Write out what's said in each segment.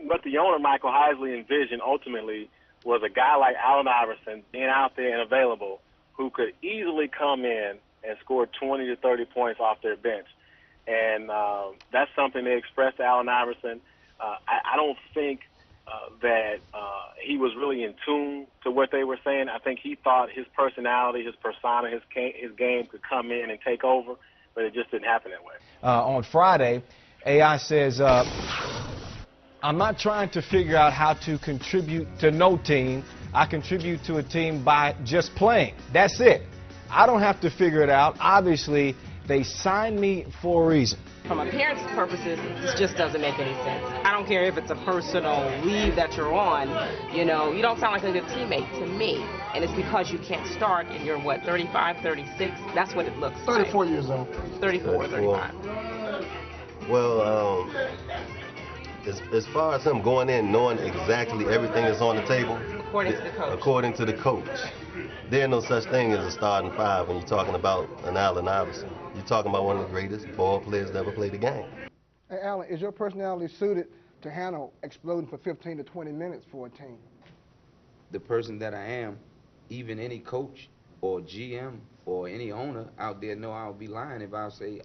what the owner, Michael Heisley, envisioned ultimately was a guy like Allen Iverson being out there and available who could easily come in and score 20 to 30 points off their bench. And that's something they expressed to Allen Iverson. I don't think that he was really in tune to what they were saying. I think he thought his personality, his persona, his game could come in and take over, but it just didn't happen that way. On Friday, AI says, I'm not trying to figure out how to contribute to no team. I contribute to a team by just playing. That's it. I don't have to figure it out. Obviously, they signed me for a reason. From a parent's purposes, this just doesn't make any sense. I don't care if it's a personal leave that you're on, you don't sound like a good teammate to me. And it's because you can't start and you're, what, 35, 36? That's what it looks 34 like. years old. 34, 35. Well, as far as him going in knowing exactly everything that's on the table, According to the coach, there's no such thing as a starting five when you're talking about an Allen Iverson. You're talking about one of the greatest ball players that ever played the game. Hey, Allen, is your personality suited to handle exploding for 15 to 20 minutes for a team? The person that I am, even any coach or GM or any owner out there know I would be lying if I say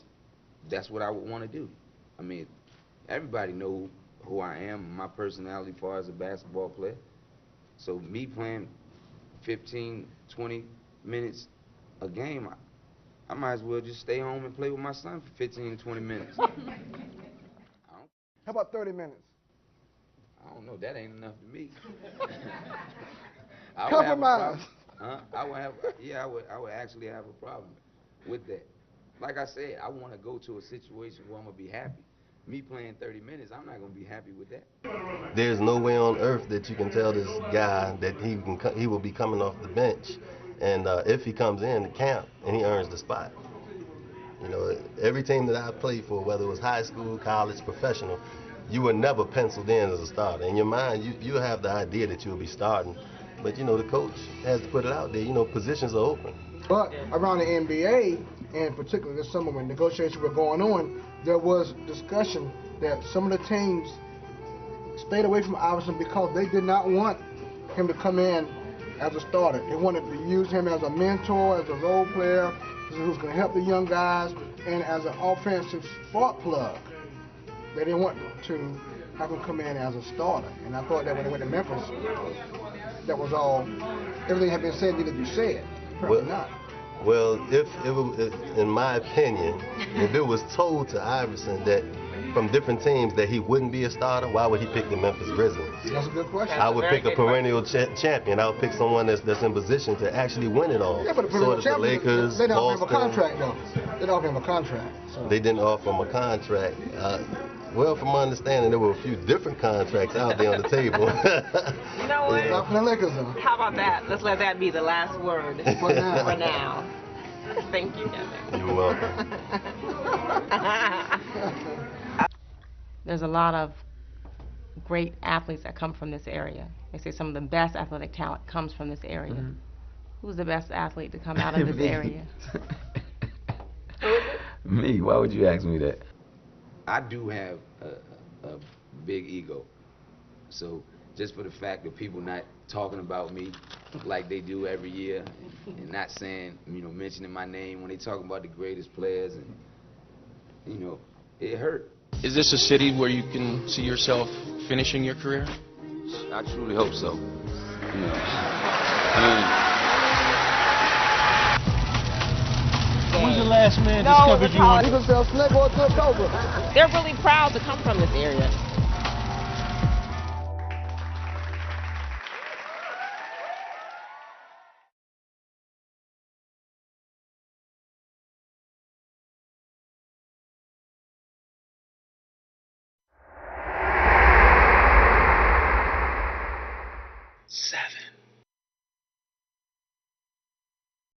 that's what I would want to do. I mean, everybody knows who I am, my personality as far as a basketball player. So me playing 15, 20 minutes a game, I might as well just stay home and play with my son for 15 to 20 minutes. How about 30 minutes? I don't know, that ain't enough to me. Compromise. I would actually have a problem with that. Like I said, I want to go to a situation where I'm going to be happy. Me playing 30 minutes, I'm not going to be happy with that. There's no way on earth that you can tell this guy that he will be coming off the bench, and if he comes in the camp and he earns the spot. Every team that I played for, whether it was high school, college, professional, you were never penciled in as a starter. In your mind, you have the idea that you'll be starting, but the coach has to put it out there. Positions are open. But around the NBA, and particularly this summer when negotiations were going on, there was discussion that some of the teams stayed away from Iverson because they did not want him to come in as a starter. They wanted to use him as a mentor, as a role player, who's going to help the young guys, and as an offensive spark plug. They didn't want to have him come in as a starter. And I thought that when they went to Memphis, that was all, everything had been said needed to be said. Probably not. Well, if it was, in my opinion, if it was told to Iverson that from different teams that he wouldn't be a starter, why would he pick the Memphis Grizzlies? That's a good question. I would pick a perennial champion. I would pick someone that's in position to actually win it all. Yeah, but the perennial champion, the Lakers, they didn't offer Boston. him a contract, though. They didn't offer him a contract. So. They didn't offer him a contract. Well, from my understanding, there were a few different contracts out there on the table. You know what? Not from the Lakers, though. How about that? Let's let that be the last word for now. Thank you, Kevin. You're welcome. There's a lot of great athletes that come from this area. They say some of the best athletic talent comes from this area. Mm-hmm. Who's the best athlete to come out of this area? Me? Why would you ask me that? I do have a big ego. So just for the fact of people not talking about me like they do every year and not saying, mentioning my name when they talking about the greatest players, and, it hurt. Is this a city where you can see yourself finishing your career? I truly hope so. When's the last man discovered you? They're really proud to come from this area.